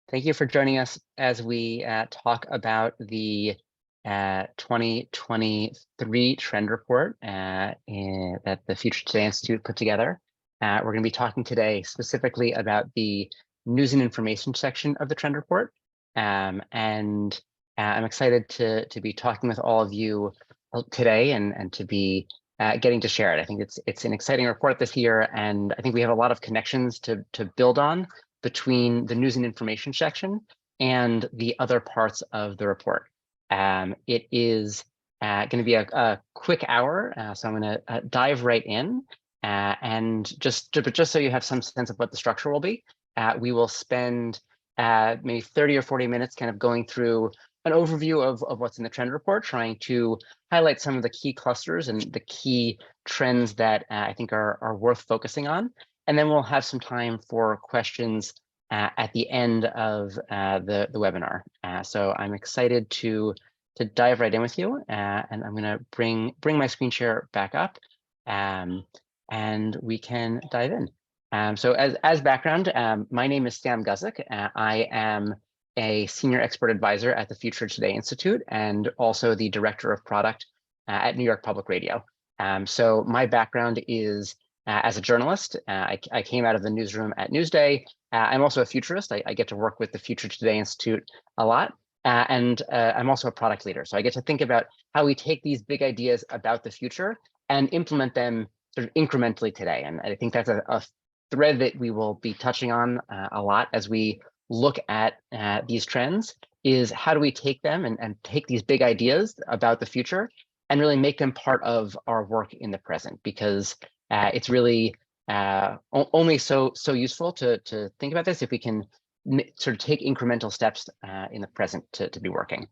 Thank you for joining us as we talk about the 2023 trend report that the Future Today Institute put together. We're going to be talking today specifically about the news and information section of the trend report. I'm excited to be talking with all of you today and to be getting to share it. I think it's an exciting report this year, and I think we have a lot of connections to build on between the news and information section and the other parts of the report. It is going to be a quick hour, so I'm going to dive right in. And just so you have some sense of what the structure will be, we will spend maybe 30 or 40 minutes kind of going through an overview of what's in the trend report, trying to highlight some of the key clusters and the key trends that I think are worth focusing on. And then we'll have some time for questions at the end of the webinar. So I'm excited to dive right in with you, and I'm going to bring my screen share back up, and we can dive in. So as background, my name is Sam Guzik. I am a senior expert advisor at the Future Today Institute and also the director of product at New York Public Radio. So my background is as a journalist. I came out of the newsroom at Newsday. I'm also a futurist. I get to work with the Future Today Institute a lot. And I'm also a product leader. So I get to think about how we take these big ideas about the future and implement them sort of incrementally today. And I think that's a thread that we will be touching on a lot as we look at these trends, is how do we take them and take these big ideas about the future and really make them part of our work in the present, because it's really only so useful to think about this if we can sort of take incremental steps in the present to be working.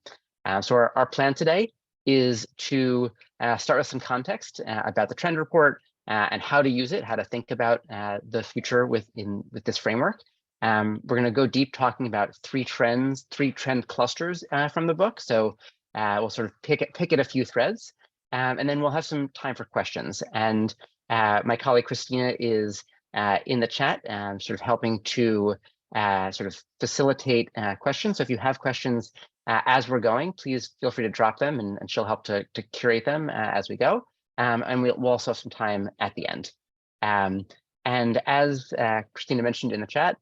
So our plan today is to start with some context about the trend report and how to use it, how to think about the future with this framework. We're going to go deep talking about three trend clusters from the book. So we'll sort of pick at a few threads, and then we'll have some time for questions. And my colleague Christina is in the chat, sort of helping to sort of facilitate questions. So if you have questions as we're going, please feel free to drop them, and she'll help to curate them as we go. And we'll also have some time at the end. And as Christina mentioned in the chat,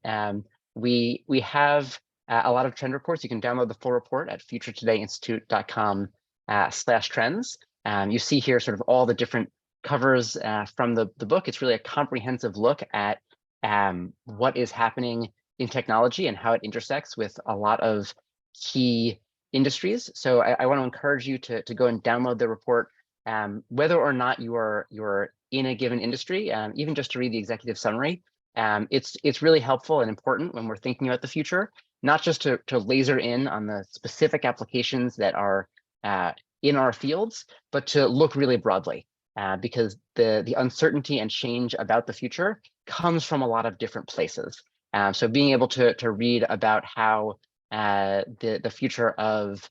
we have a lot of trend reports. You can download the full report at futuretodayinstitute.com/trends. You see here sort of all the different covers from the book. It's really a comprehensive look at what is happening in technology and how it intersects with a lot of key industries. So I want to encourage you to go and download the report, whether or not you're in a given industry, even just to read the executive summary. It's really helpful and important when we're thinking about the future, not just to laser in on the specific applications that are in our fields, but to look really broadly, because the uncertainty and change about the future comes from a lot of different places. So being able to read about how the future of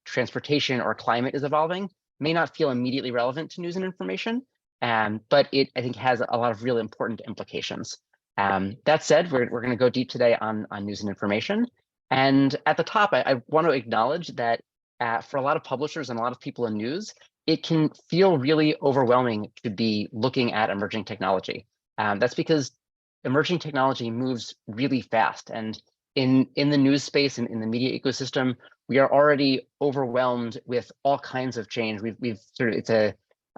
transportation or climate is evolving may not feel immediately relevant to news and information, but it, I think, has a lot of really important implications. That said, we're going to go deep today on news and information. And at the top, I want to acknowledge that for a lot of publishers and a lot of people in news, it can feel really overwhelming to be looking at emerging technology. That's because emerging technology moves really fast. And in the news space and in the media ecosystem, we are already overwhelmed with all kinds of change. We've sort of, it's a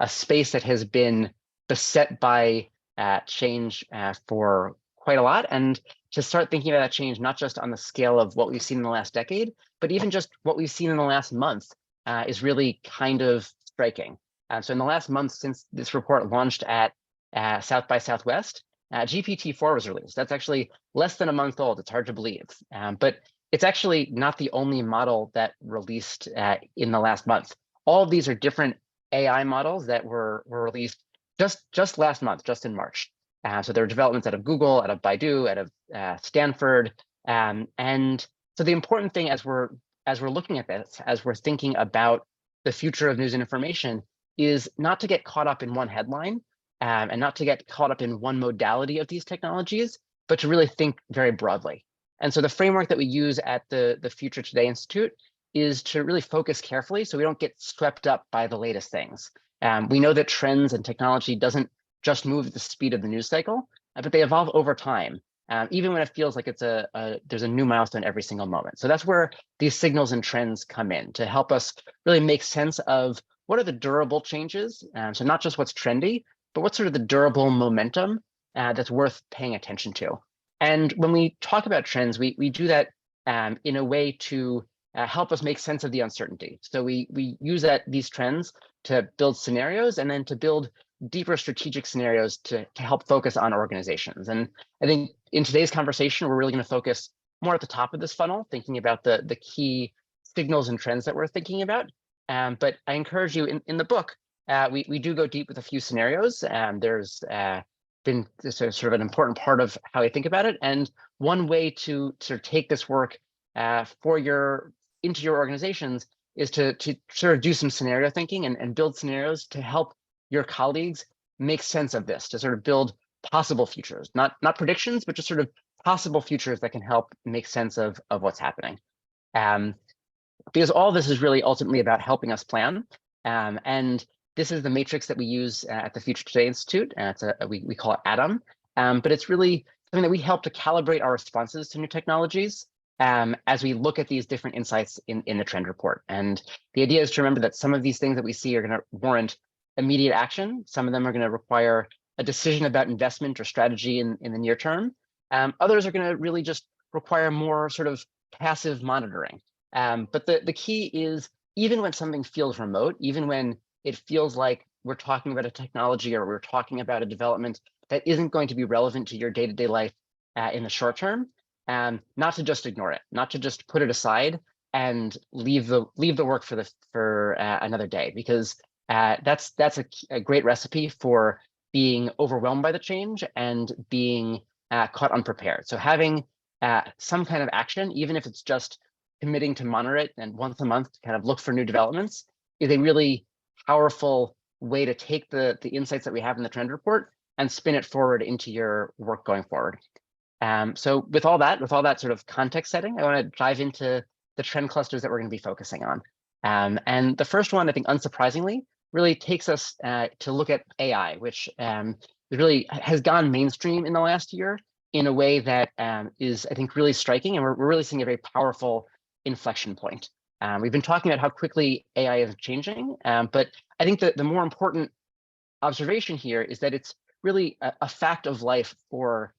space that has been beset by change for quite a lot. And to start thinking about that change, not just on the scale of what we've seen in the last decade, but even just what we've seen in the last month is really kind of striking. So in the last month, since this report launched at South by Southwest, GPT-4 was released. That's actually less than a month old. It's hard to believe, but it's actually not the only model that released in the last month. All of these are different AI models that were released just last month, just in March. So there are developments out of Google, out of Baidu, out of Stanford, and so the important thing as we're looking at this, as we're thinking about the future of news and information, is not to get caught up in one headline and not to get caught up in one modality of these technologies, but to really think very broadly. And so the framework that we use at the Future Today Institute is to really focus carefully so we don't get swept up by the latest things. We know that trends and technology doesn't just move at the speed of the news cycle, but they evolve over time, even when it feels like there's a new milestone every single moment. So that's where these signals and trends come in to help us really make sense of what are the durable changes. So not just what's trendy, but what's sort of the durable momentum that's worth paying attention to. And when we talk about trends, we do that in a way to help us make sense of the uncertainty. So we use these trends to build scenarios and then to build deeper strategic scenarios to help focus on organizations. And I think in today's conversation, we're really going to focus more at the top of this funnel, thinking about the key signals and trends that we're thinking about. But I encourage you in the book, we do go deep with a few scenarios. There's been sort of an important part of how I think about it. And one way to sort of take this work into your organizations is to sort of do some scenario thinking and build scenarios to help your colleagues make sense of this, to sort of build possible futures, not predictions, but just sort of possible futures that can help make sense of what's happening. Because all this is really ultimately about helping us plan. And this is the matrix that we use at the Future Today Institute. We call it ATOM, but it's really something that we help to calibrate our responses to new technologies as we look at these different insights in the trend report. And the idea is to remember that some of these things that we see are going to warrant immediate action. Some of them are going to require a decision about investment or strategy in the near term. Others are going to really just require more sort of passive monitoring. But the key is, even when something feels remote, even when it feels like we're talking about a technology or we're talking about a development that isn't going to be relevant to your day-to-day life in the short term, not to just ignore it, not to just put it aside and leave the work for another day, because that's a great recipe for being overwhelmed by the change and being caught unprepared. So having some kind of action, even if it's just committing to monitor it and once a month to kind of look for new developments, is a really powerful way to take the insights that we have in the trend report and spin it forward into your work going forward. So with all that sort of context setting, I want to dive into the trend clusters that we're going to be focusing on. And the first one, I think, unsurprisingly, really takes us to look at AI, which really has gone mainstream in the last year in a way that is, I think, really striking. And we're really seeing a very powerful inflection point. We've been talking about how quickly AI is changing, but I think that the more important observation here is that it's really a fact of life for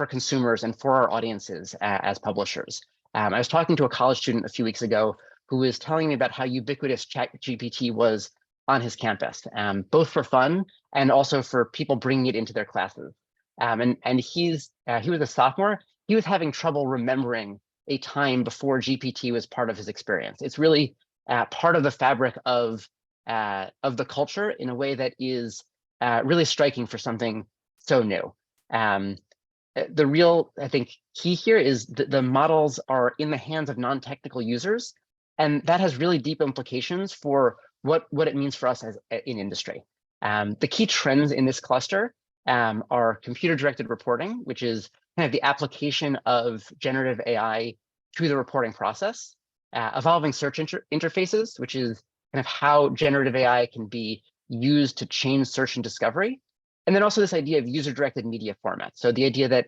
consumers and for our audiences as publishers. I was talking to a college student a few weeks ago who was telling me about how ubiquitous ChatGPT was on his campus, both for fun and also for people bringing it into their classes. And he was a sophomore. He was having trouble remembering a time before GPT was part of his experience. It's really part of the fabric of the culture in a way that is really striking for something so new. The real, I think, key here is that the models are in the hands of non-technical users, and that has really deep implications for what it means for us as in industry. The key trends in this cluster are computer-directed reporting, which is kind of the application of generative AI to the reporting process, evolving search interfaces, which is kind of how generative AI can be used to change search and discovery. And then also this idea of user-directed media formats. So the idea that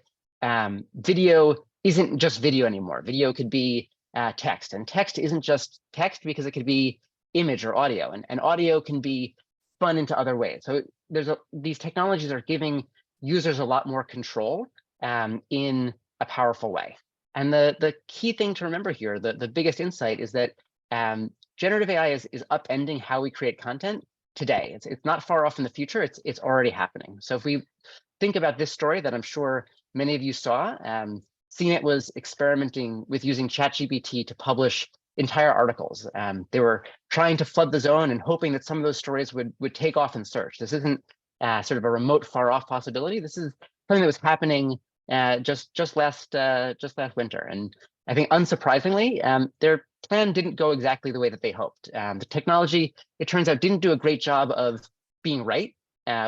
video isn't just video anymore. Video could be text, and text isn't just text because it could be image or audio, and audio can be spun into other ways. So these technologies are giving users a lot more control in a powerful way. And the key thing to remember here, the biggest insight, is that generative AI is upending how we create content today. It's not far off in the future. It's already happening. So if we think about this story that I'm sure many of you saw, CNET was experimenting with using ChatGPT to publish entire articles. They were trying to flood the zone and hoping that some of those stories would take off in search. This isn't sort of a remote, far off possibility. This is something that was happening just last winter. And I think, unsurprisingly, their plan didn't go exactly the way that they hoped. The technology, it turns out, didn't do a great job of being right,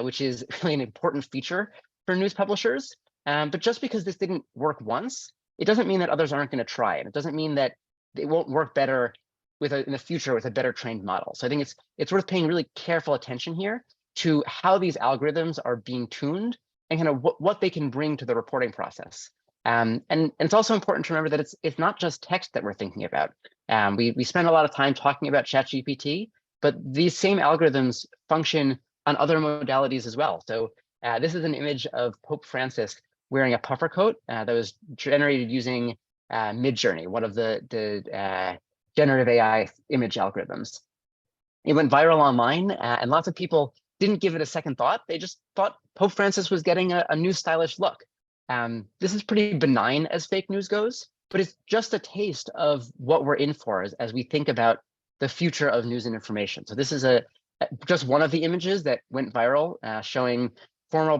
which is really an important feature for news publishers. But just because this didn't work once it doesn't mean that others aren't going to try it. It doesn't mean that it won't work better in the future with a better trained model. So I think it's worth paying really careful attention here to how these algorithms are being tuned and kind of what they can bring to the reporting process. And it's also important to remember that it's not just text that we're thinking about. We spend a lot of time talking about ChatGPT, but these same algorithms function on other modalities as well. So this is an image of Pope Francis wearing a puffer coat that was generated using Midjourney, one of the generative AI image algorithms. It went viral online, and lots of people didn't give it a second thought. They just thought Pope Francis was getting a new stylish look. This is pretty benign as fake news goes, but it's just a taste of what we're in for as we think about the future of news and information. So this is just one of the images that went viral, showing former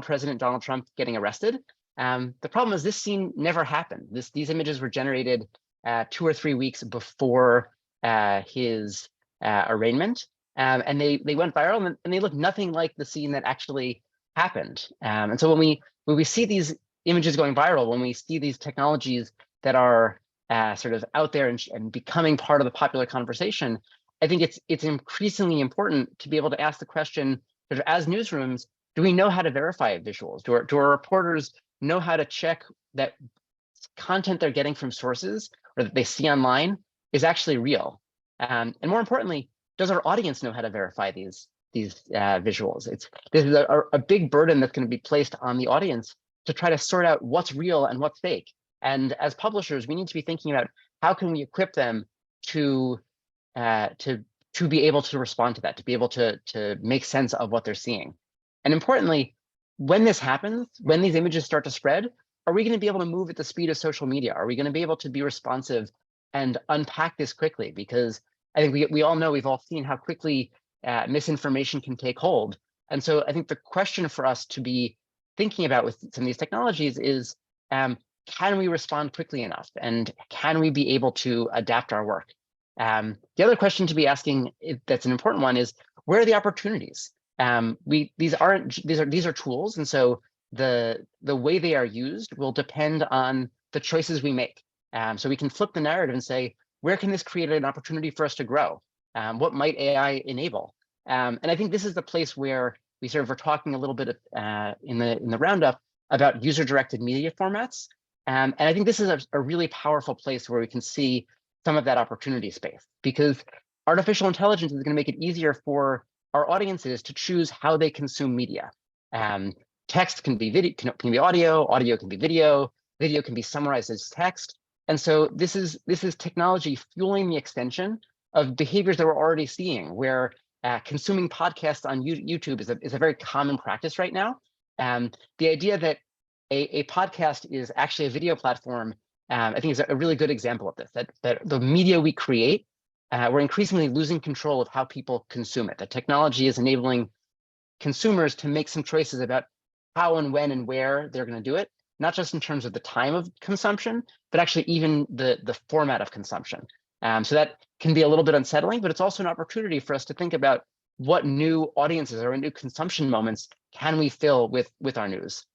President Donald Trump getting arrested. The problem is this scene never happened. These images were generated 2 or 3 weeks before his arraignment, and they went viral, and they look nothing like the scene that actually happened. And so when we see these images going viral, when we see these technologies that are sort of out there and becoming part of the popular conversation, I think it's increasingly important to be able to ask the question, sort of as newsrooms, do we know how to verify visuals? Do our reporters know how to check that content they're getting from sources or that they see online is actually real? And more importantly, does our audience know how to verify these visuals? This is a big burden that's going to be placed on the audience to try to sort out what's real and what's fake. And as publishers, we need to be thinking about how can we equip them to be able to respond to that, to be able to make sense of what they're seeing. And importantly, when this happens, when these images start to spread, are we going to be able to move at the speed of social media? Are we going to be able to be responsive and unpack this quickly? Because I think we all know, we've all seen how quickly misinformation can take hold. And so I think the question for us to be thinking about with some of these technologies is, can we respond quickly enough? And can we be able to adapt our work? The other question to be asking, that's an important one, is where are the opportunities? These are tools, and so the way they are used will depend on the choices we make. So we can flip the narrative and say, where can this create an opportunity for us to grow? What might AI enable? And I think this is the place where we sort of were talking a little bit in the roundup about user-directed media formats. And I think this is a really powerful place where we can see some of that opportunity space, because artificial intelligence is going to make it easier for our audiences to choose how they consume media. Text can be video, can be audio can be video can be summarized as text. And so this is technology fueling the extension of behaviors that we're already seeing, where consuming podcasts on YouTube is a very common practice right now. The idea that a podcast is actually a video platform, I think is a really good example of this, that the media we create, we're increasingly losing control of how people consume it. The technology is enabling consumers to make some choices about how and when and where they're going to do it, not just in terms of the time of consumption, but actually even the format of consumption. So that can be a little bit unsettling, but it's also an opportunity for us to think about what new audiences or new consumption moments can we fill with our news.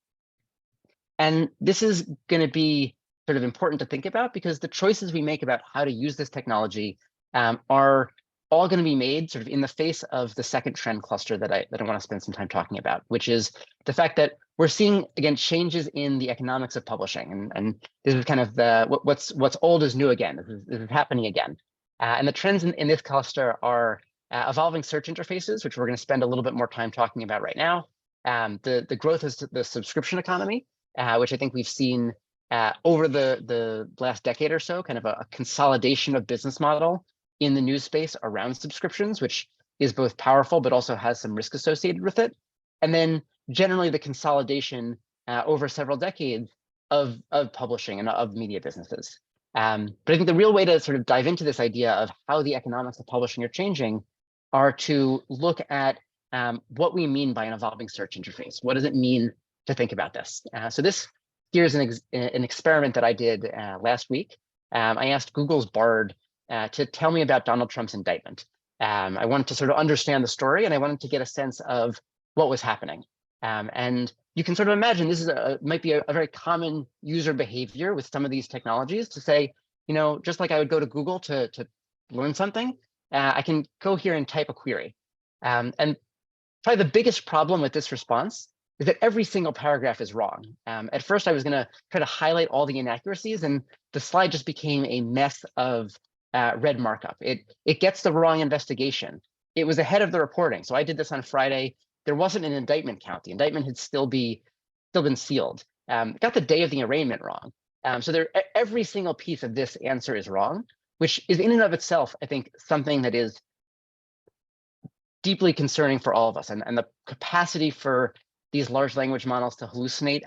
And this is going to be sort of important to think about, because the choices we make about how to use this technology are all going to be made sort of in the face of the second trend cluster that I want to spend some time talking about, which is the fact that we're seeing, again, changes in the economics of publishing. And this is kind of what's old is new again. This is happening again. And the trends in this cluster are evolving search interfaces, which we're going to spend a little bit more time talking about right now. The growth of the subscription economy, which I think we've seen over the last decade or so, kind of a consolidation of business model in the news space around subscriptions, which is both powerful, but also has some risk associated with it. And then generally the consolidation over several decades of publishing and of media businesses. But I think the real way to sort of dive into this idea of how the economics of publishing are changing are to look at what we mean by an evolving search interface. What does it mean to think about this? So this here's an experiment that I did last week. I asked Google's Bard to tell me about Donald Trump's indictment. I wanted to sort of understand the story, and I wanted to get a sense of what was happening. And you can sort of imagine this is might be a very common user behavior with some of these technologies to say, just like I would go to Google to learn something, I can go here and type a query. And probably the biggest problem with this response is that every single paragraph is wrong. At first, I was going to try to highlight all the inaccuracies, and the slide just became a mess of red markup. It gets the wrong investigation. It was ahead of the reporting. So I did this on Friday. There wasn't an indictment count. The indictment had still been sealed. It got the day of the arraignment wrong. So every single piece of this answer is wrong, which is in and of itself, I think, something that is deeply concerning for all of us. And the capacity for these large language models to hallucinate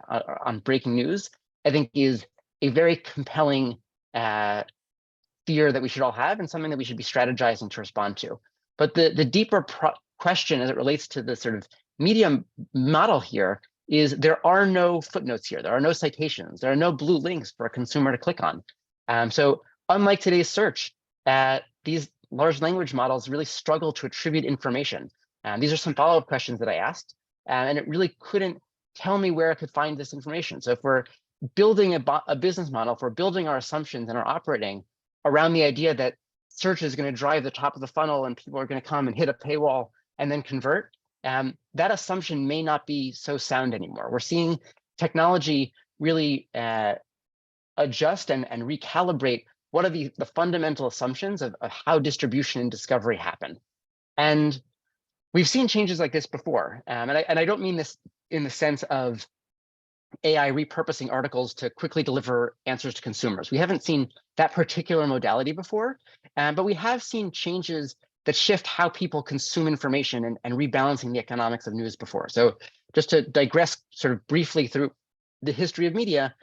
on breaking news, I think, is a very compelling fear that we should all have, and something that we should be strategizing to respond to. But the deeper question as it relates to the sort of media model here is there are no footnotes here. There are no citations. There are no blue links for a consumer to click on. So unlike today's search, these large language models really struggle to attribute information. These are some follow-up questions that I asked, and it really couldn't tell me where I could find this information. So if we're building a business model, if we're building our assumptions and our operating around the idea that search is going to drive the top of the funnel and people are going to come and hit a paywall and then convert, that assumption may not be so sound anymore. We're seeing technology really adjust and recalibrate what are the fundamental assumptions of how distribution and discovery happen. And we've seen changes like this before. And I don't mean this in the sense of AI repurposing articles to quickly deliver answers to consumers. We haven't seen that particular modality before, but we have seen changes that shift how people consume information and rebalancing the economics of news before. So just to digress sort of briefly through the history of media,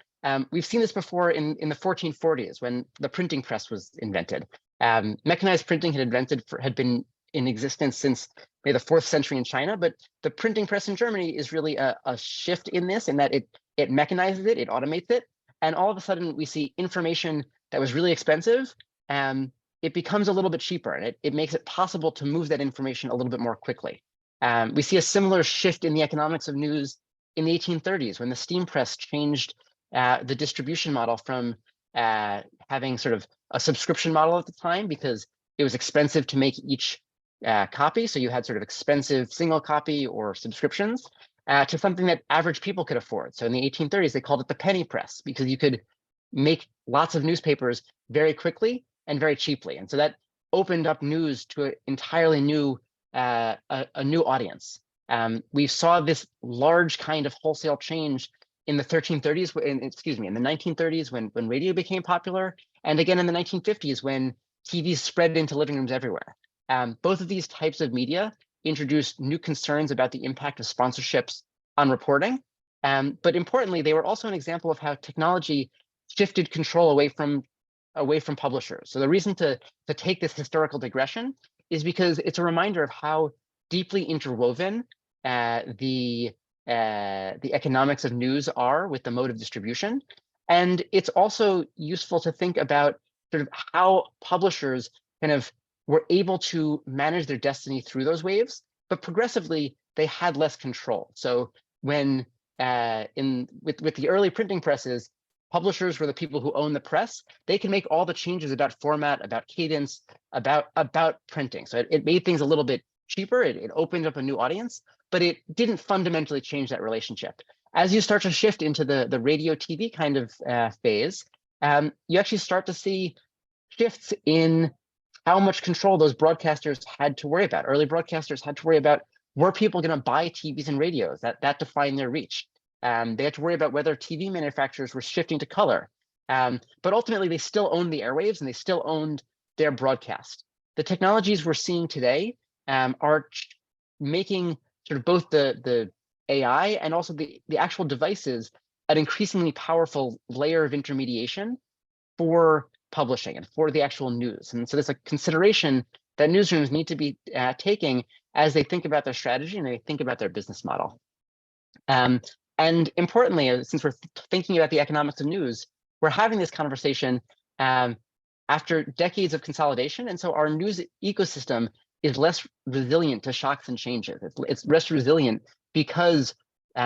we've seen this before in the 1440s when the printing press was invented. Mechanized printing had been in existence since maybe the 4th century in China, but the printing press in Germany is really a shift in this, in that it mechanizes it, it automates it, and all of a sudden we see information that was really expensive, it becomes a little bit cheaper, and it makes it possible to move that information a little bit more quickly. We see a similar shift in the economics of news in the 1830s when the steam press changed the distribution model from having sort of a subscription model at the time because it was expensive to make each copy. So you had sort of expensive single copy or subscriptions to something that average people could afford. So in the 1830s, they called it the penny press because you could make lots of newspapers very quickly and very cheaply. And so that opened up news to an entirely new, a new audience. We saw this large kind of wholesale change in the 1330s, in the 1930s when radio became popular, and again in the 1950s when TV spread into living rooms everywhere. Both of these types of media introduced new concerns about the impact of sponsorships on reporting. But importantly, they were also an example of how technology shifted control away from publishers. So the reason to take this historical digression is because it's a reminder of how deeply interwoven the economics of news are with the mode of distribution. And it's also useful to think about sort of how publishers kind of were able to manage their destiny through those waves, but progressively they had less control. So when with the early printing presses, publishers were the people who own the press. They can make all the changes about format, about cadence, about printing. So it made things a little bit cheaper. It opened up a new audience, but it didn't fundamentally change that relationship. As you start to shift into the radio TV kind of phase, you actually start to see shifts in how much control those broadcasters had to worry about. Early broadcasters had to worry about, were people going to buy TVs and radios? That defined their reach. They had to worry about whether TV manufacturers were shifting to color. But ultimately, they still owned the airwaves and they still owned their broadcast. The technologies we're seeing today are making sort of both the AI and also the actual devices an increasingly powerful layer of intermediation for publishing and for the actual news. And so there's a consideration that newsrooms need to be taking as they think about their strategy and they think about their business model. And importantly, since we're thinking about the economics of news, we're having this conversation after decades of consolidation. And so our news ecosystem is less resilient to shocks and changes. It's less resilient because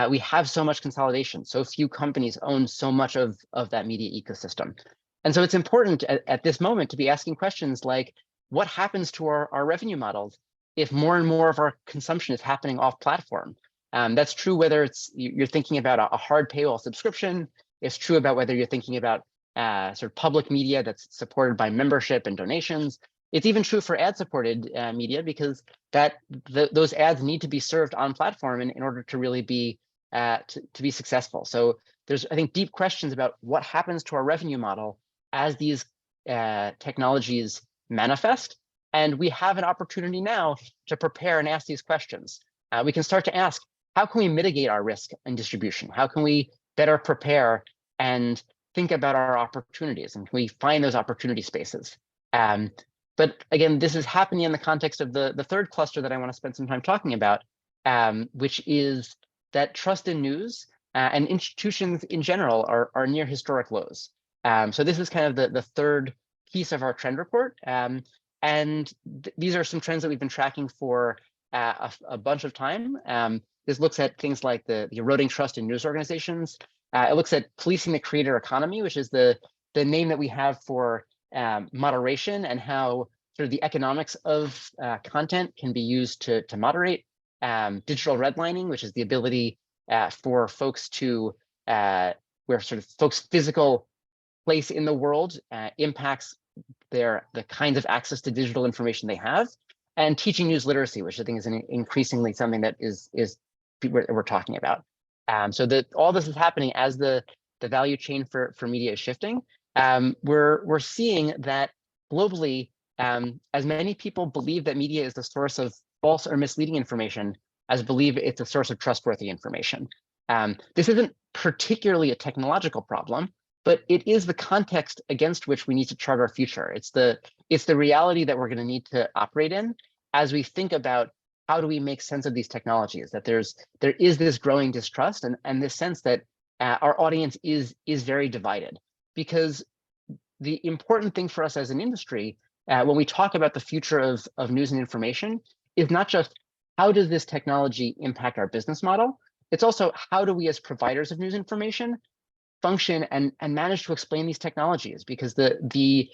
we have so much consolidation. So few companies own so much of that media ecosystem. And so it's important at this moment to be asking questions like, what happens to our revenue models if more and more of our consumption is happening off platform? That's true whether you're thinking about a hard paywall subscription. It's true about whether you're thinking about sort of public media that's supported by membership and donations. It's even true for ad-supported media, because those ads need to be served on platform in order to really be to be successful. So there's, I think, deep questions about what happens to our revenue model as these technologies manifest. And we have an opportunity now to prepare and ask these questions. We can start to ask, how can we mitigate our risk and distribution? How can we better prepare and think about our opportunities? And can we find those opportunity spaces? But again, this is happening in the context of the third cluster that I want to spend some time talking about, which is that trust in news and institutions in general are near historic lows. So this is kind of the third piece of our trend report. And these are some trends that we've been tracking for a bunch of time. This looks at things like the eroding trust in news organizations. It looks at policing the creator economy, which is the name that we have for moderation, and how sort of the economics of content can be used to moderate. Digital redlining, which is the ability for folks to, where sort of folks' physical place in the world impacts the kinds of access to digital information they have. And teaching news literacy, which I think is increasingly something that we're talking about. So all this is happening as the value chain for media is shifting. We're seeing that globally, as many people believe that media is the source of false or misleading information as believe it's a source of trustworthy information. This isn't particularly a technological problem, but it is the context against which we need to chart our future. It's the reality that we're going to need to operate in as we think about how do we make sense of these technologies, that there is this growing distrust and this sense that our audience is very divided. Because the important thing for us as an industry, when we talk about the future of news and information, is not just how does this technology impact our business model, it's also how do we as providers of news information function and manage to explain these technologies. Because the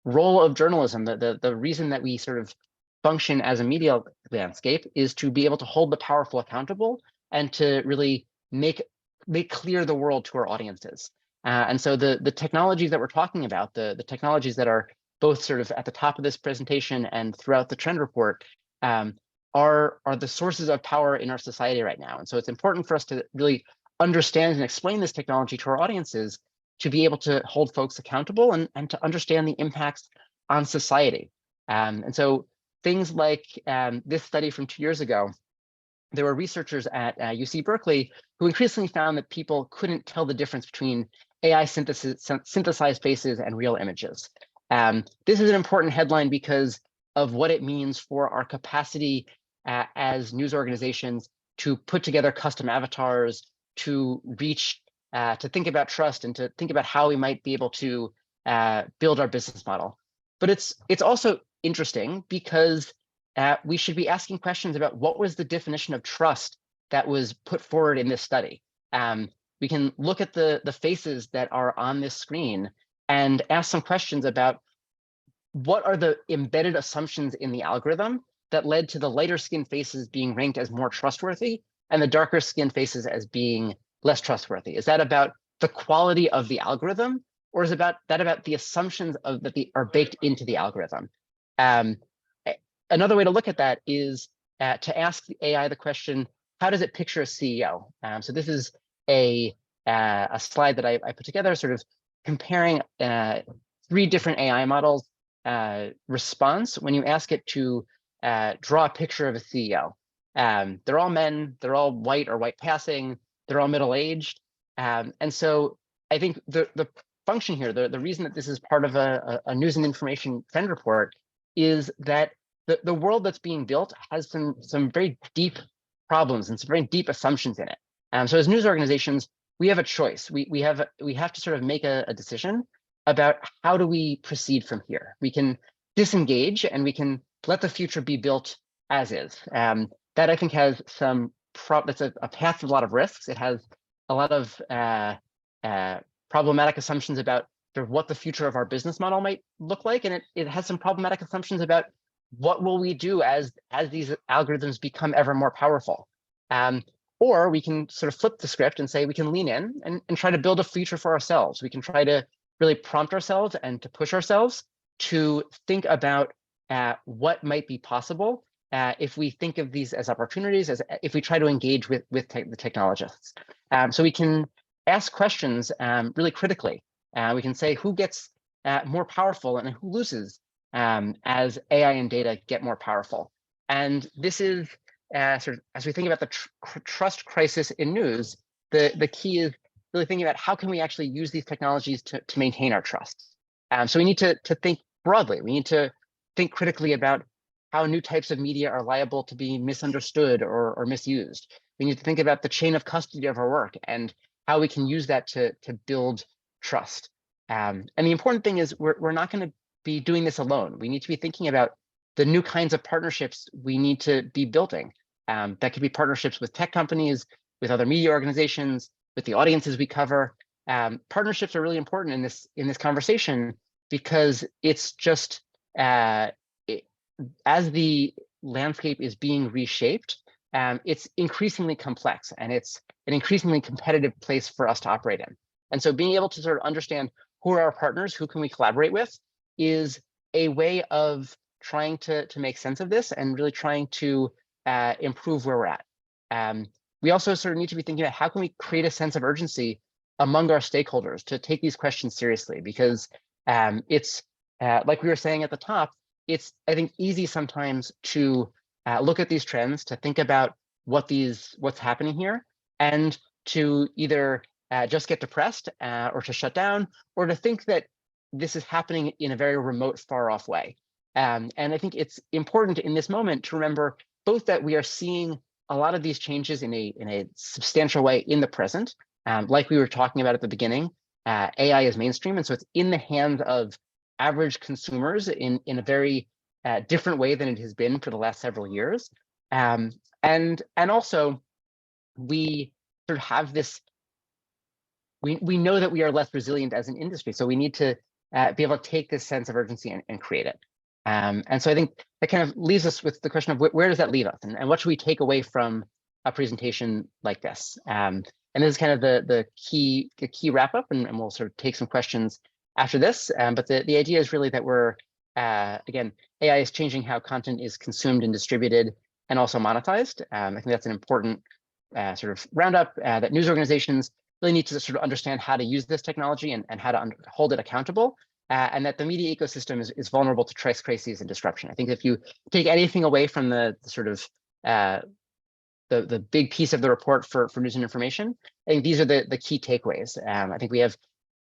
role of journalism, the reason that we sort of function as a media landscape is to be able to hold the powerful accountable and to really make clear the world to our audiences. And so the technologies that we're talking about, the technologies that are both sort of at the top of this presentation and throughout the trend report, are the sources of power in our society right now. And so it's important for us to really understand and explain this technology to our audiences to be able to hold folks accountable and to understand the impacts on society. And so things like this study from 2 years ago, there were researchers at UC Berkeley who increasingly found that people couldn't tell the difference between AI synthesized faces and real images. This is an important headline because of what it means for our capacity as news organizations to put together custom avatars, to reach, to think about trust, and to think about how we might be able to build our business model. But it's also interesting because we should be asking questions about what was the definition of trust that was put forward in this study. We can look at the faces that are on this screen and ask some questions about what are the embedded assumptions in the algorithm that led to the lighter skinned faces being ranked as more trustworthy and the darker skinned faces as being less trustworthy. Is that about the quality of the algorithm, or is that about the assumptions that are baked into the algorithm? Another way to look at that is to ask the AI the question, how does it picture a CEO? So this is a slide that I put together, sort of comparing 3 different AI models response when you ask it to draw a picture of a CEO. They're all men, they're all white or white passing, they're all middle-aged. And so I think the function here, the reason that this is part of a news and information trend report is that the world that's being built has some very deep problems and some very deep assumptions in it. So as news organizations, we have a choice. We have to sort of make a decision about how do we proceed from here. We can disengage and we can let the future be built as is. That I think has some a path with a lot of risks. It has a lot of problematic assumptions about sort of what the future of our business model might look like, and it has some problematic assumptions about what will we do as these algorithms become ever more powerful. Or we can sort of flip the script and say we can lean in and try to build a future for ourselves. We can try to really prompt ourselves and to push ourselves to think about what might be possible if we think of these as opportunities, as if we try to engage with the technologists. So we can ask questions really critically. We can say who gets more powerful and who loses as AI and data get more powerful. And this is sort of, as we think about the trust crisis in news, the key is really thinking about how can we actually use these technologies to maintain our trust. So we need to think broadly. We need to think critically about how new types of media are liable to be misunderstood or misused. We need to think about the chain of custody of our work and how we can use that to build trust. And the important thing is we're not going to be doing this alone. We need to be thinking about the new kinds of partnerships we need to be building. That could be partnerships with tech companies, with other media organizations, with the audiences we cover. Partnerships are really important in this conversation because it's just as the landscape is being reshaped, it's increasingly complex and it's an increasingly competitive place for us to operate in. And so being able to sort of understand who are our partners, who can we collaborate with, is a way of trying to make sense of this and really trying to improve where we're at. We also sort of need to be thinking about how can we create a sense of urgency among our stakeholders to take these questions seriously, because it's like we were saying at the top, it's, I think, easy sometimes to look at these trends, to think about what's happening here, and to either just get depressed or to shut down, or to think that this is happening in a very remote, far off way. And I think it's important in this moment to remember both that we are seeing a lot of these changes in a substantial way in the present. Like we were talking about at the beginning, AI is mainstream, and so it's in the hands of average consumers in a very different way than it has been for the last several years. And also, we sort of have this, we know that we are less resilient as an industry, so we need to be able to take this sense of urgency and create it. And so I think that kind of leaves us with the question of where does that leave us, and what should we take away from a presentation like this? And this is kind of the key wrap up, and we'll sort of take some questions after this. But the idea is really that we're, again, AI is changing how content is consumed and distributed and also monetized. I think that's an important sort of roundup, that news organizations really need to sort of understand how to use this technology and how to hold it accountable, and that the media ecosystem is vulnerable to trust crises and disruption. I think if you take anything away from the sort of the big piece of the report for news and information, I think these are the key takeaways. I think we have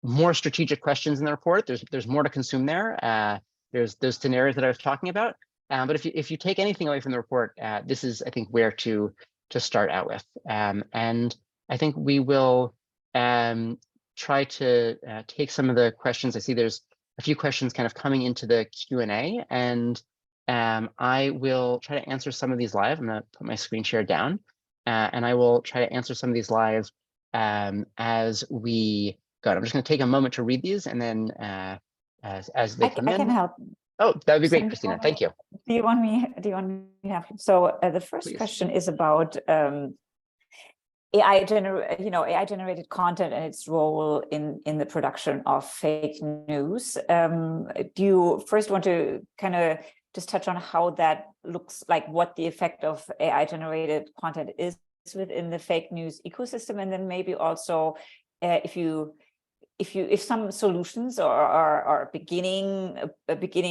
more strategic questions in the report. There's more to consume there. There's those scenarios that I was talking about. But if you take anything away from the report, this is, I think, where to start out with. And I think we will try to take some of the questions. I see there's a few questions kind of coming into the Q&A, and I will try to answer some of these live. I'm going to put my screen share down, and I will try to answer some of these live as we go. I'm just going to take a moment to read these, and then as they come in. I can help. Oh, that would be great, Christina. Thank you. Do you want me to have? So the first Please. question is about AI generated content and its role in the production of fake news. Do you first want to kind of just touch on how that looks like, what the effect of AI generated content is within the fake news ecosystem, and then maybe also if some solutions are beginning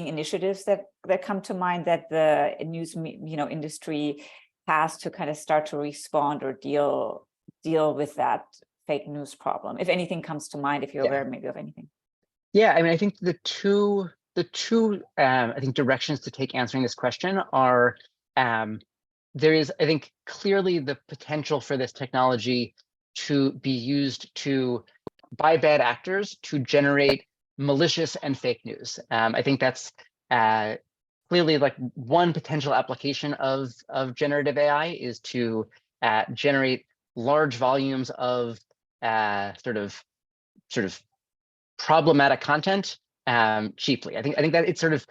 initiatives that come to mind that the news industry has to kind of start to respond or deal with that fake news problem, if anything comes to mind, if you're aware maybe of anything. Yeah, I mean, I think the two I think directions to take answering this question are, there is, I think, clearly the potential for this technology to be used by bad actors to generate malicious and fake news. I think that's clearly like one potential application of generative AI is to generate large volumes of sort of problematic content cheaply. I think that it's sort of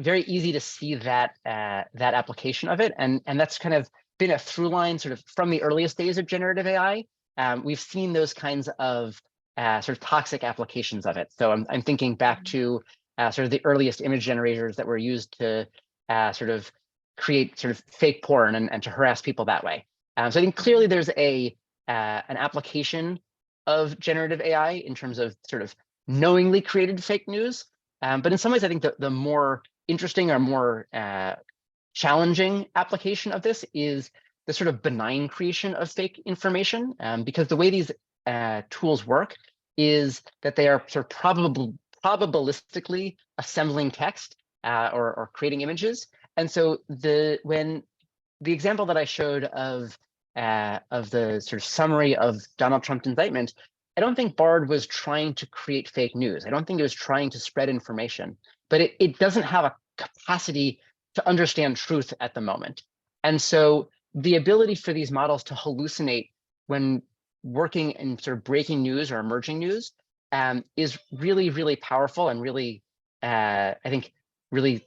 very easy to see that that application of it, and that's kind of been a through line sort of from the earliest days of generative AI. We've seen those kinds of sort of toxic applications of it. So I'm thinking back to sort of the earliest image generators that were used to sort of create sort of fake porn and to harass people that way. So I think clearly there's an application of generative AI in terms of sort of knowingly created fake news. But in some ways, I think the more interesting or more challenging application of this is the sort of benign creation of fake information, because the way these tools work is that they are sort of probabilistically assembling text or creating images. And so when the example that I showed of the sort of summary of Donald Trump's indictment, I don't think Bard was trying to create fake news. I don't think it was trying to spread information, but it doesn't have a capacity to understand truth at the moment. And so the ability for these models to hallucinate when working in sort of breaking news or emerging news is really, really powerful and really, I think, really,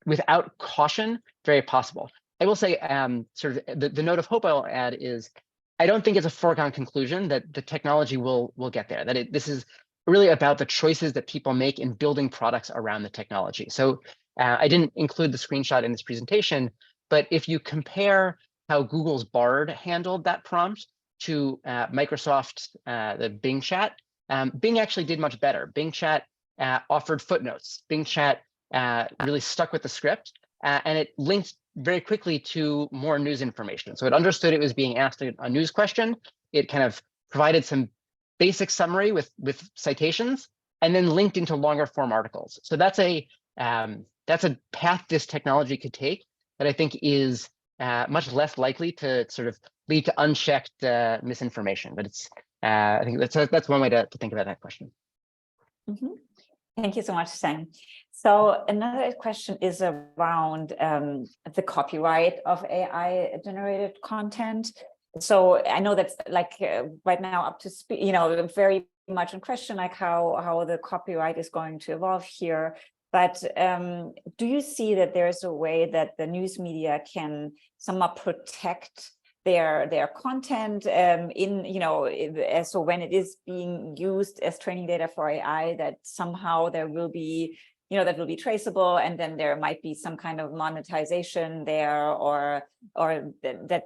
without caution, very possible. I will say, sort of the note of hope I will add is, I don't think it's a foregone conclusion that the technology will get there. That this is really about the choices that people make in building products around the technology. So I didn't include the screenshot in this presentation, but if you compare how Google's Bard handled that prompt to Microsoft's the Bing chat, Bing actually did much better. Bing chat offered footnotes. Bing chat really stuck with the script, and it linked very quickly to more news information. So it understood it was being asked a news question. It kind of provided some basic summary with citations, and then linked into longer form articles. So that's a path this technology could take that I think is much less likely to sort of lead to unchecked misinformation. But it's I think that's one way to think about that question. Mm-hmm. Thank you so much, Sam. So another question is around the copyright of AI-generated content. So I know that's like right now up to speed, you know, very much in question, like how the copyright is going to evolve here. But do you see that there's a way that the news media can somewhat protect their content in, you know, so when it is being used as training data for AI, that somehow there will be, you know, that will be traceable, and then there might be some kind of monetization there, or that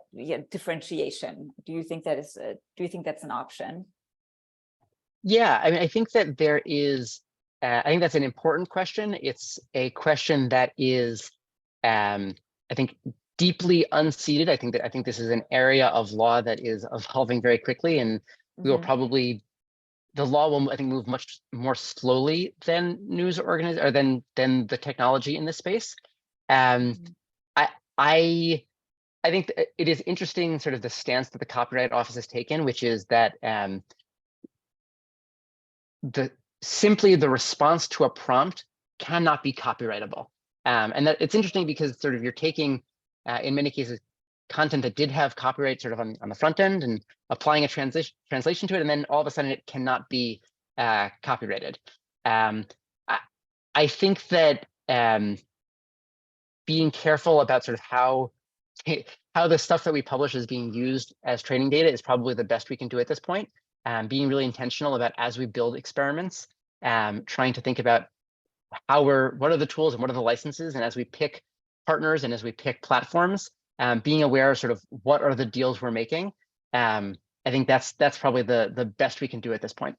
differentiation? Do you think that is? Do you think that's an option? Yeah, I mean, I think that there is. I think that's an important question. It's a question that is, I think, deeply unseated. I think this is an area of law that is evolving very quickly, and we will probably, the law will, I think, move much more slowly than news or than the technology in this space. I think it is interesting, sort of the stance that the Copyright Office has taken, which is that simply the response to a prompt cannot be copyrightable. And that it's interesting because sort of you're taking, in many cases, content that did have copyright sort of on the front end and applying a translation to it, and then all of a sudden it cannot be copyrighted. I think that being careful about sort of how the stuff that we publish is being used as training data is probably the best we can do at this point. Being really intentional about, as we build experiments, trying to think about what are the tools and what are the licenses, and as we pick partners and as we pick platforms, being aware of sort of what are the deals we're making. I think that's probably the best we can do at this point.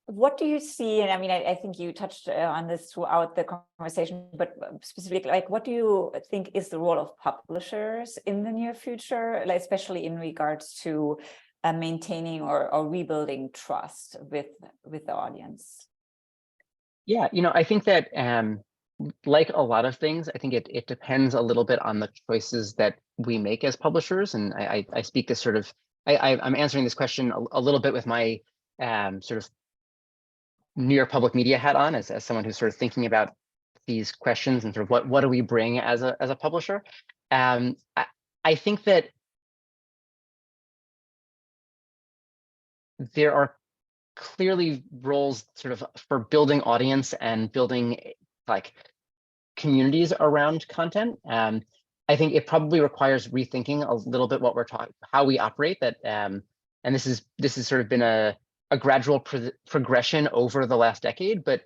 What do you see? And I mean, I think you touched on this throughout the conversation, but specifically, like, what do you think is the role of publishers in the near future, like, especially in regards to maintaining or rebuilding trust with the audience? Yeah, you know, I think that like a lot of things, I think it depends a little bit on the choices that we make as publishers. And I speak this sort of, I'm answering this question a little bit with my sort of New York public media hat on, as someone who's sort of thinking about these questions and sort of what do we bring as a publisher. I think that there are clearly roles sort of for building audience and building like communities around content. I think it probably requires rethinking a little bit what we're talking, how we operate. That and this is sort of been a gradual progression over the last decade, but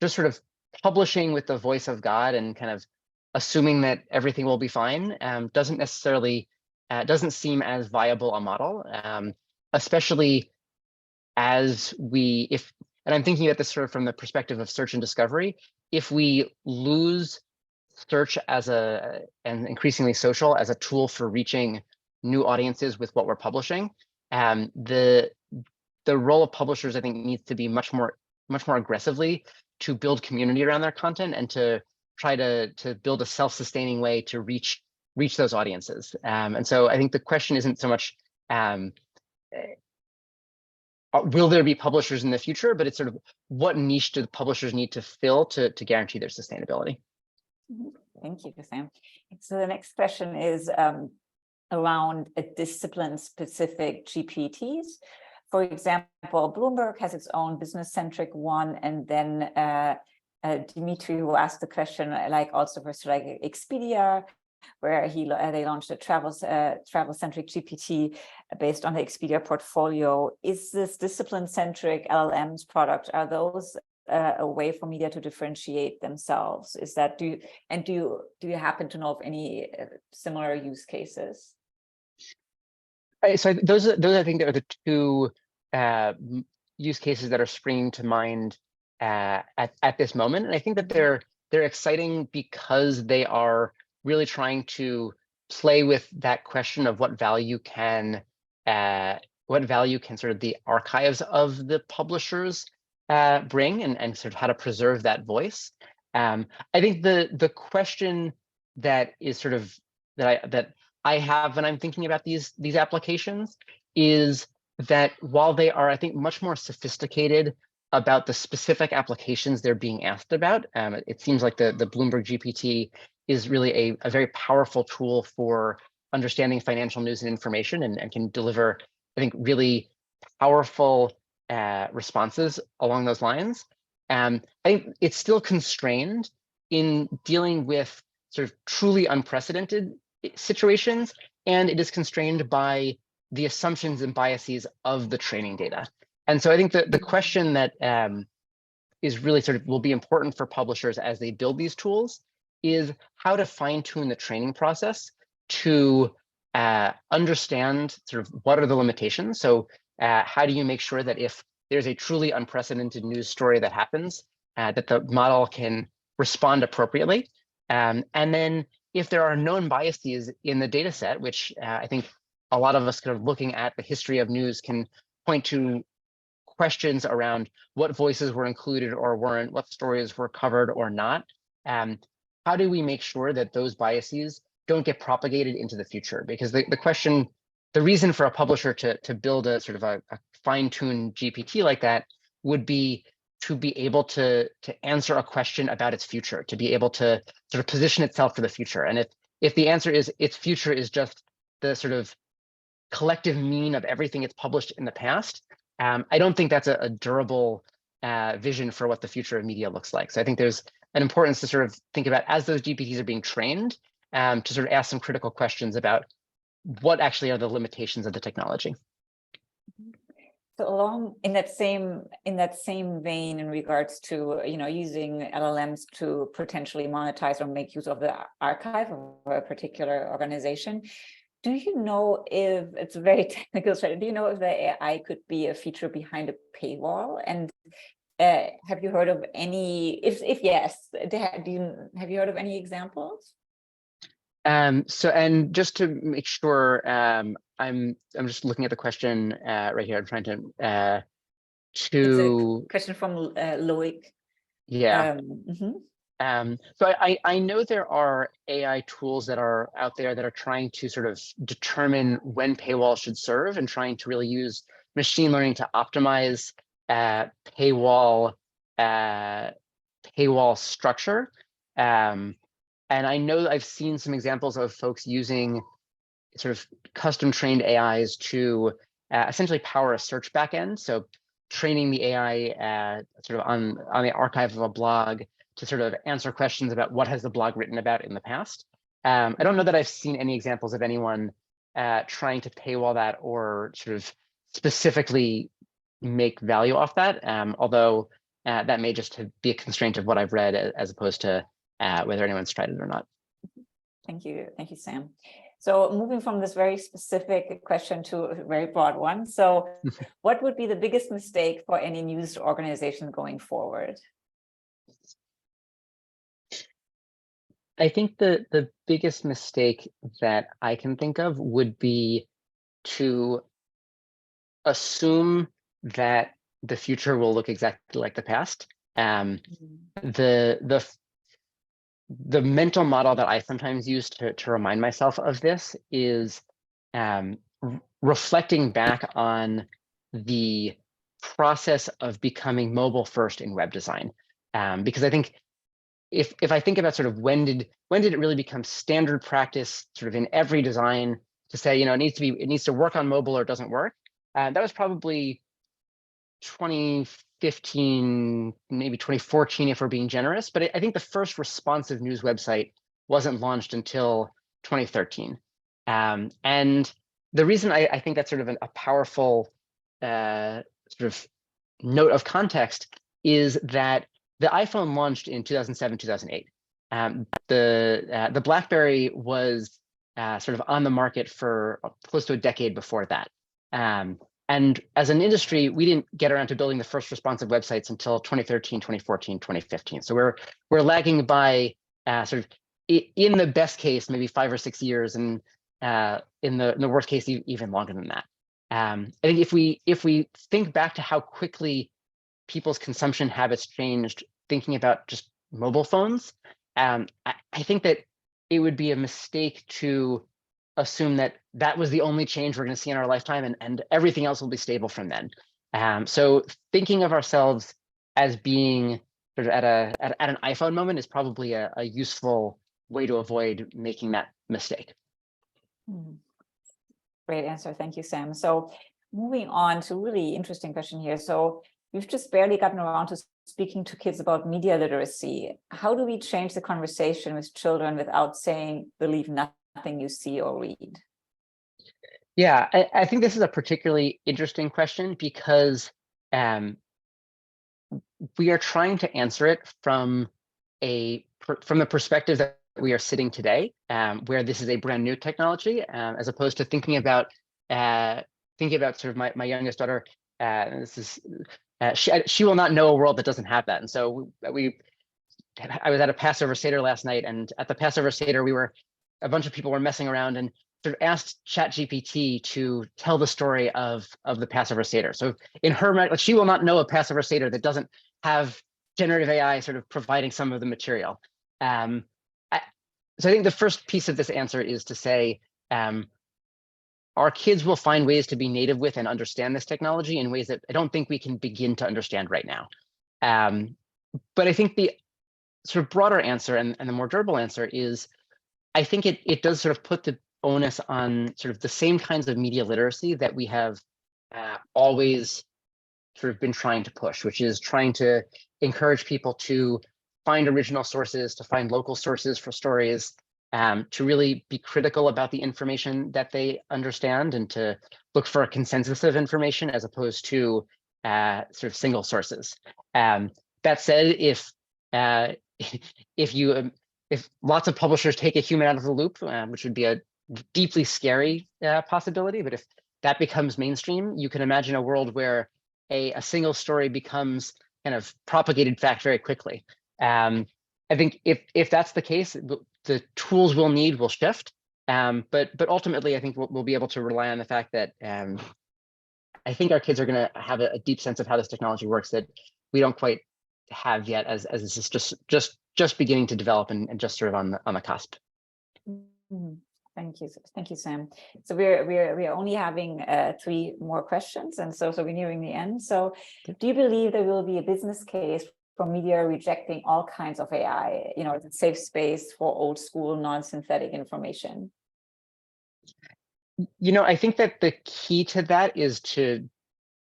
just sort of publishing with the voice of God and kind of assuming that everything will be fine doesn't necessarily doesn't seem as viable a model, especially as and I'm thinking about this sort of from the perspective of search and discovery. If we lose search and increasingly social as a tool for reaching new audiences with what we're publishing, the role of publishers, I think, needs to be much more aggressively to build community around their content and to try to build a self-sustaining way to reach those audiences. And so I think the question isn't so much will there be publishers in the future, but it's sort of what niche do the publishers need to fill to guarantee their sustainability. Thank you, Sam. So the next question is around a discipline-specific GPTs. For example, Bloomberg has its own business-centric one, and then Dimitri, who asked the question, like also for like Expedia, where they launched a travel-centric GPT based on the Expedia portfolio. Is this discipline-centric LLMs product, are those a way for media to differentiate themselves? Is that do you happen to know of any similar use cases? So those I think are the two use cases that are springing to mind at this moment, and I think that they're exciting because they are really trying to play with that question of what value can sort of the archives of the publishers bring, and sort of how to preserve that voice. I think the question that is sort of that I have when I'm thinking about these applications is that while they are, I think, much more sophisticated about the specific applications they're being asked about, it seems like the Bloomberg GPT is really a very powerful tool for understanding financial news and information, and can deliver, I think, really powerful responses along those lines. I think it's still constrained in dealing with sort of truly unprecedented situations, and it is constrained by the assumptions and biases of the training data. And so I think that the question that is really sort of will be important for publishers as they build these tools is how to fine-tune the training process to understand sort of what are the limitations. So how do you make sure that if there's a truly unprecedented news story that happens, that the model can respond appropriately? And then if there are known biases in the data set, which I think a lot of us kind of looking at the history of news can point to questions around what voices were included or weren't, what stories were covered or not. How do we make sure that those biases don't get propagated into the future? Because the reason for a publisher to build a sort of a fine-tuned GPT like that would be to be able to answer a question about its future, to be able to sort of position itself for the future. And if the answer is its future is just the sort of collective mean of everything it's published in the past, I don't think that's a durable vision for what the future of media looks like. So I think there's an importance to sort of think about, as those GPTs are being trained, to sort of ask some critical questions about what actually are the limitations of the technology. So along in that same vein, in regards to using LLMs to potentially monetize or make use of the archive of a particular organization, do you know if it's a very technical strategy? Do you know if the AI could be a feature behind a paywall? And have you heard of any? If yes, have you heard of any examples? So, and just to make sure, I'm just looking at the question right here. I'm trying to It's a question from Loic. Yeah. So I know there are AI tools that are out there that are trying to sort of determine when paywall should serve, and trying to really use machine learning to optimize paywall paywall structure. And I know I've seen some examples of folks using sort of custom trained AIs to essentially power a search backend. So training the AI sort of on the archive of a blog to sort of answer questions about what has the blog written about in the past. I don't know that I've seen any examples of anyone trying to paywall that or sort of specifically make value off that, although that may just be a constraint of what I've read as opposed to whether anyone's tried it or not. Thank you, Sam. So moving from this very specific question to a very broad one. So what would be the biggest mistake for any news organization going forward? I think the biggest mistake that I can think of would be to assume that the future will look exactly like the past. The mental model that I sometimes use to remind myself of this is reflecting back on the process of becoming mobile first in web design. Because I think if I think about sort of when did it really become standard practice sort of in every design to say, it needs to work on mobile or it doesn't work. That was probably 2015, maybe 2014, if we're being generous. But I think the first responsive news website wasn't launched until 2013. And the reason I think that's sort of a powerful sort of note of context is that the iPhone launched in 2007, 2008. The BlackBerry was sort of on the market for close to a decade before that. And as an industry, we didn't get around to building the first responsive websites until 2013, 2014, 2015. So we're lagging by sort of, in the best case, maybe 5 or 6 years, and in the worst case, even longer than that. I think if we think back to how quickly people's consumption habits changed, thinking about just mobile phones, I think that it would be a mistake to assume that was the only change we're going to see in our lifetime, and everything else will be stable from then. So thinking of ourselves as being sort of at an iPhone moment is probably a useful way to avoid making that mistake. Great answer. Thank you, Sam. So moving on to a really interesting question here. So we've just barely gotten around to speaking to kids about media literacy. How do we change the conversation with children without saying, believe nothing you see or read? Yeah, I think this is a particularly interesting question because we are trying to answer it from the perspective that we are sitting today, where this is a brand new technology, as opposed to thinking about sort of my youngest daughter. She will not know a world that doesn't have that. And so I was at a Passover Seder last night, and at the Passover Seder, a bunch of people were messing around and sort of asked ChatGPT to tell the story of the Passover Seder. So in her mind, she will not know a Passover Seder that doesn't have generative AI sort of providing some of the material. So I think the first piece of this answer is to say, our kids will find ways to be native with and understand this technology in ways that I don't think we can begin to understand right now. But I think the sort of broader answer and the more durable answer is, I think it does sort of put the onus on sort of the same kinds of media literacy that we have always sort of been trying to push, which is trying to encourage people to find original sources, to find local sources for stories, to really be critical about the information that they understand, and to look for a consensus of information as opposed to sort of single sources. That said, if lots of publishers take a human out of the loop, which would be a deeply scary possibility, but if that becomes mainstream, you can imagine a world where a single story becomes kind of propagated fact very quickly. I think if that's the case, the tools we'll need will shift, but ultimately, I think we'll be able to rely on the fact that I think our kids are going to have a deep sense of how this technology works that we don't quite have yet, as this is just beginning to develop and just sort of on the cusp. Thank you, Sam. So we're only having 3 more questions, and so we're nearing the end. So, do you believe there will be a business case from media rejecting all kinds of AI? You know, it's a safe space for old school, non-synthetic information. You know, I think that the key to that is to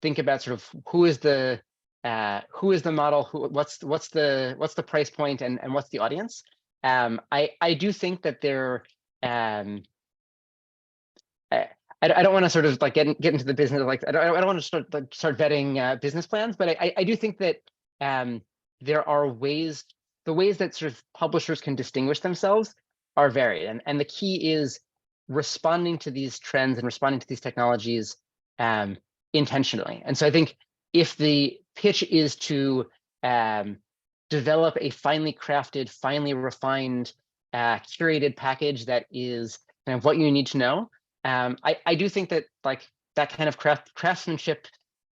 think about sort of who is the model, what's the price point, and what's the audience. I do think that there I don't want to sort of like get into the business of like I don't want to start vetting business plans, but I do think that there are ways, the ways that sort of publishers can distinguish themselves are varied, and the key is responding to these trends and responding to these technologies intentionally. And so I think if the pitch is to develop a finely crafted, finely refined, curated package that is kind of what you need to know, I do think that like that kind of craftsmanship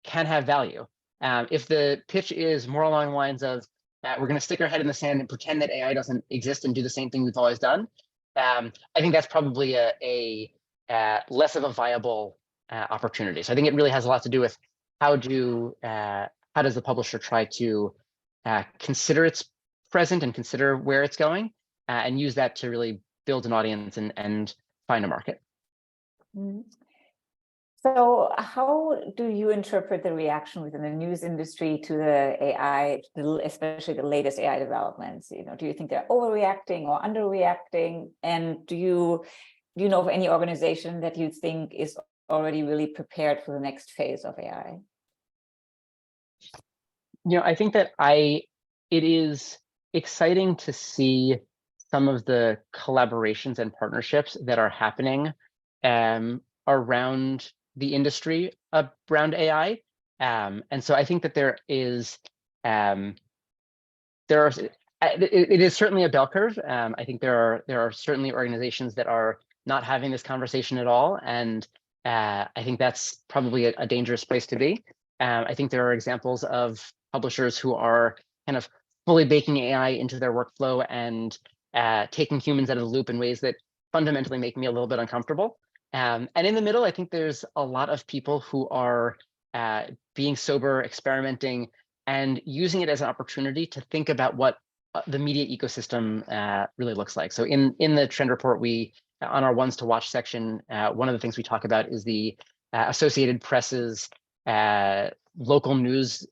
can have value. If the pitch is more along the lines of we're going to stick our head in the sand and pretend that AI doesn't exist and do the same thing we've always done, I think that's probably a less of a viable opportunity. So I think it really has a lot to do with how does the publisher try to consider its present and consider where it's going, and use that to really build an audience and find a market. So how do you interpret the reaction within the news industry to the AI, especially the latest AI developments? You know, do you think they're overreacting or underreacting? And do you know of any organization that you think is already really prepared for the next phase of AI? You know, I think that it is exciting to see some of the collaborations and partnerships that are happening around the industry around AI. And so I think that it is certainly a bell curve. I think there are certainly organizations that are not having this conversation at all. And I think that's probably a dangerous place to be. I think there are examples of publishers who are kind of fully baking AI into their workflow and taking humans out of the loop in ways that fundamentally make me a little bit uncomfortable. And in the middle, I think there's a lot of people who are being sober, experimenting, and using it as an opportunity to think about what the media ecosystem really looks like. So in the trend report, on our ones to watch section, one of the things we talk about is the Associated Press's local news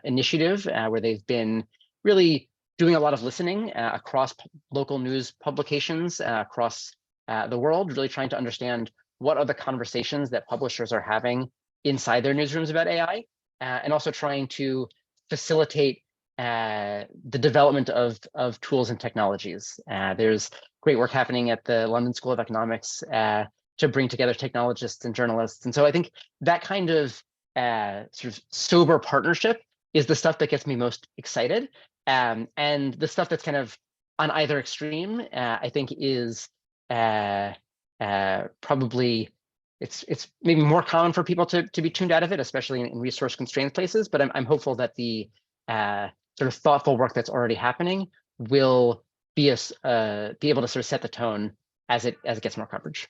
initiative, where they've been really doing a lot of listening across local news publications across the world, really trying to understand what are the conversations that publishers are having inside their newsrooms about AI, and also trying to facilitate the development of tools and technologies. There's great work happening at the London School of Economics to bring together technologists and journalists. And so I think that kind of sort of sober partnership is the stuff that gets me most excited. And the stuff that's kind of on either extreme, I think is probably it's maybe more common for people to be tuned out of it, especially in resource constrained places. But I'm hopeful that the sort of thoughtful work that's already happening will be able to sort of set the tone as it gets more coverage.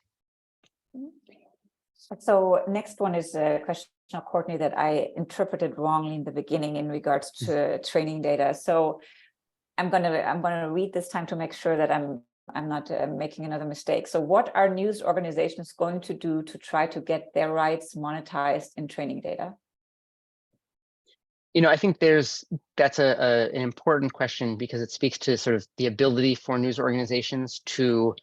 So next one is a question of Courtney that I interpreted wrongly in the beginning in regards to training data. So I'm gonna read this time to make sure that I'm not making another mistake. So what are news organizations going to do to try to get their rights monetized in training data? You know, I think that's an important question because it speaks to sort of the ability for news organizations to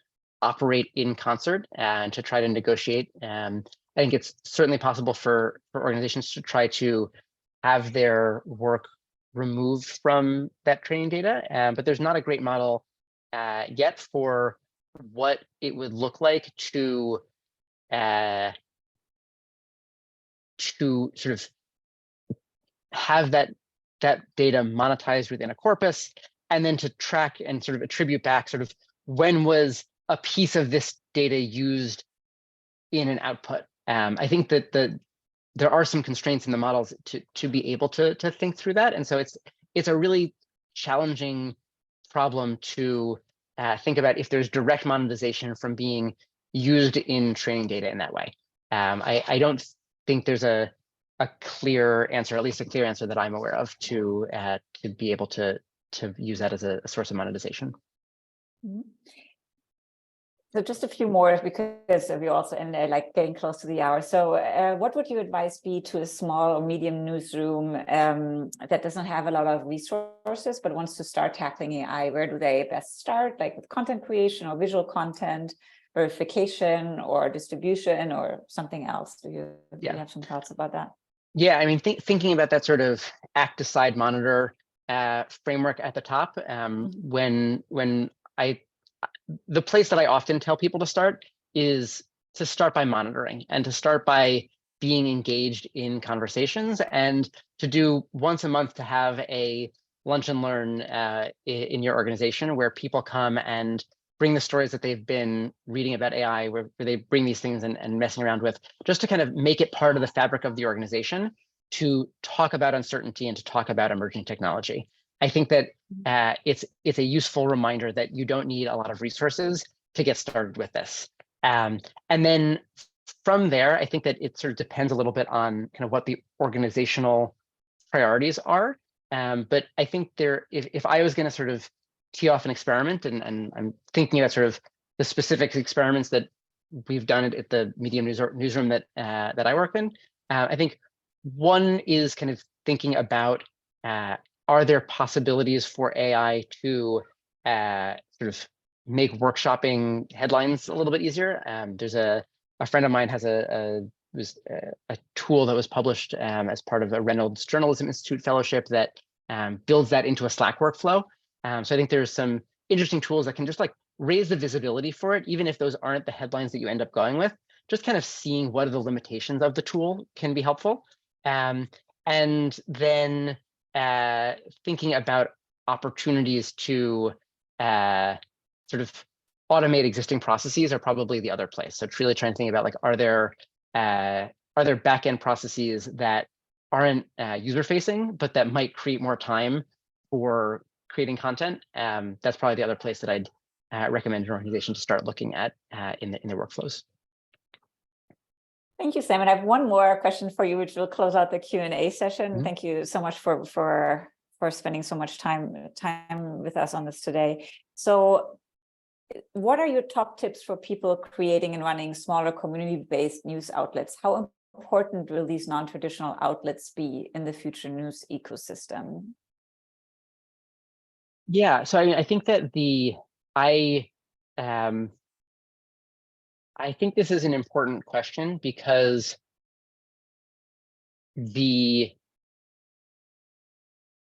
operate in concert and to try to negotiate. I think it's certainly possible for organizations to try to have their work removed from that training data, but there's not a great model yet for what it would look like to sort of have that data monetized within a corpus, and then to track and sort of attribute back sort of when was a piece of this data used in an output. I think that there are some constraints in the models to be able to think through that, and so it's a really challenging problem to think about if there's direct monetization from being used in training data in that way. I don't think there's a a clear answer, at least a clear answer that I'm aware of, to be able to use that as a source of monetization. Mhm. So just a few more, because we're also in there, like getting close to the hour. So what would your advice be to a small or medium newsroom that doesn't have a lot of resources, but wants to start tackling AI? Where do they best start, like with content creation or visual content, verification or distribution or something else? Do you have some thoughts about that? Yeah, I mean, thinking about that sort of act, decide, monitor framework at the top, when the place that I often tell people to start is to start by monitoring and to start by being engaged in conversations, and to do once a month to have a lunch and learn in your organization where people come and bring the stories that they've been reading about AI, where they bring these things and messing around with, just to kind of make it part of the fabric of the organization, to talk about uncertainty and to talk about emerging technology. I think that it's a useful reminder that you don't need a lot of resources to get started with this. And then from there, I think that it sort of depends a little bit on kind of what the organizational priorities are. But I think if I was going to sort of tee off an experiment, and I'm thinking about sort of the specific experiments that we've done at the Medium newsroom that I work in, I think one is kind of thinking about, are there possibilities for AI to sort of make workshopping headlines a little bit easier? There's a friend of mine has a tool that was published as part of a Reynolds Journalism Institute fellowship that builds that into a Slack workflow. So I think there's some interesting tools that can just like raise the visibility for it, even if those aren't the headlines that you end up going with. Just kind of seeing what are the limitations of the tool can be helpful. And then thinking about opportunities to sort of automate existing processes are probably the other place. So it's really trying to think about, like, are there back-end processes that aren't user-facing, but that might create more time for creating content? That's probably the other place that I'd recommend an organization to start looking at in their workflows. Thank you, Sam. And I have one more question for you, which will close out the Q&A session. Mm-hmm. Thank you so much for spending so much time with us on this today. So what are your top tips for people creating and running smaller community-based news outlets? How important will these non-traditional outlets be in the future news ecosystem? Yeah, so I think that I think this is an important question, because the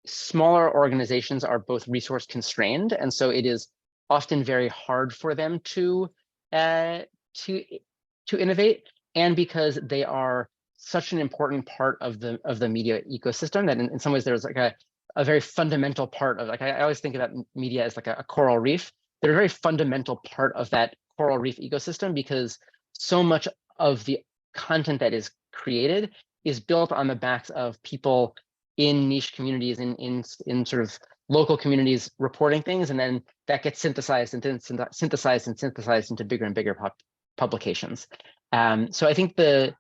smaller organizations are both resource constrained, and so it is often very hard for them to innovate, and because they are such an important part of the media ecosystem that in some ways there's like a very fundamental part of, like, I always think about media as like a coral reef. They're a very fundamental part of that coral reef ecosystem, because so much of the content that is created is built on the backs of people in niche communities, in sort of local communities reporting things, and then that gets synthesized and then synthesized into bigger and bigger publications. So I think the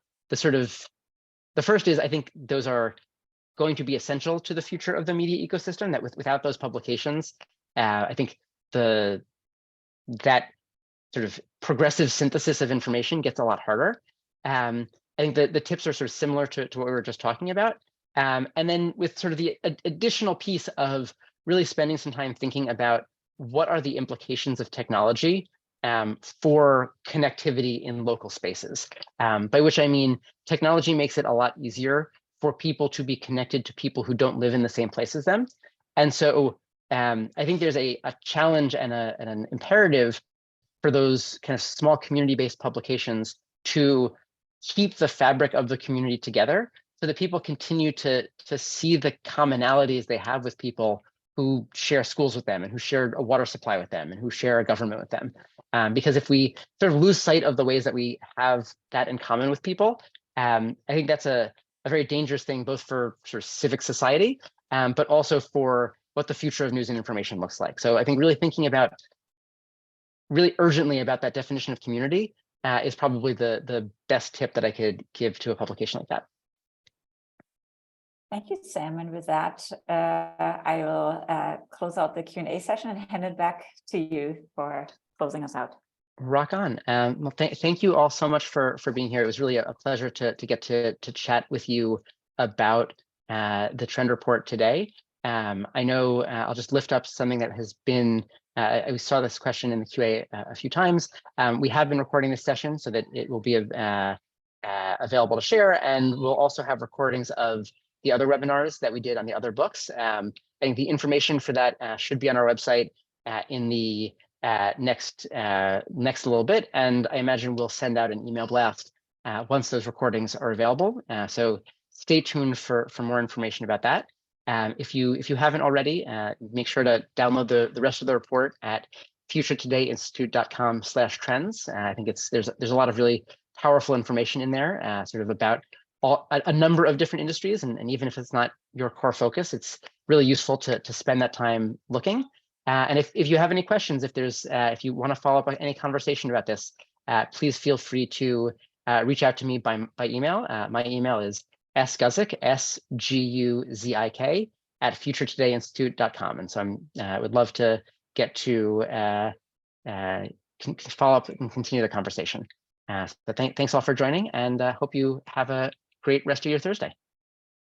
first is, I think those are going to be essential to the future of the media ecosystem, that without those publications, I think that sort of progressive synthesis of information gets a lot harder. I think the tips are sort of similar to what we were just talking about. And then with sort of the additional piece of really spending some time thinking about what are the implications of technology for connectivity in local spaces, by which I mean technology makes it a lot easier for people to be connected to people who don't live in the same place as them. And so I think there's a challenge and an imperative for those kind of small community-based publications to keep the fabric of the community together, so that people continue to see the commonalities they have with people who share schools with them, and who share a water supply with them, and who share a government with them. Because if we sort of lose sight of the ways that we have that in common with people, I think that's a very dangerous thing, both for sort of civic society, but also for what the future of news and information looks like. So I think really thinking about, really urgently about that definition of community is probably the best tip that I could give to a publication like that. Thank you, Sam. And with that, I will close out the Q&A session and hand it back to you for closing us out. Rock on. Well, thank you all so much for being here. It was really a pleasure to get to chat with you about the trend report today. I know I'll just lift up something that has been, we saw this question in the QA a few times. We have been recording this session so that it will be available to share, and we'll also have recordings of the other webinars that we did on the other books. I think the information for that should be on our website in the next little bit, and I imagine we'll send out an email blast once those recordings are available. So stay tuned for more information about that. If you haven't already, make sure to download the rest of the report at futuretodayinstitute.com/trends. I think there's a lot of really powerful information in there, sort of about a number of different industries, and even if it's not your core focus, it's really useful to spend that time looking. And if you have any questions, if you want to follow up on any conversation about this, please feel free to reach out to me by email. My email is sguzik, SGUZIK, @futuretodayinstitute.com. And so I would love to get to follow up and continue the conversation. But thanks all for joining, and hope you have a great rest of your Thursday.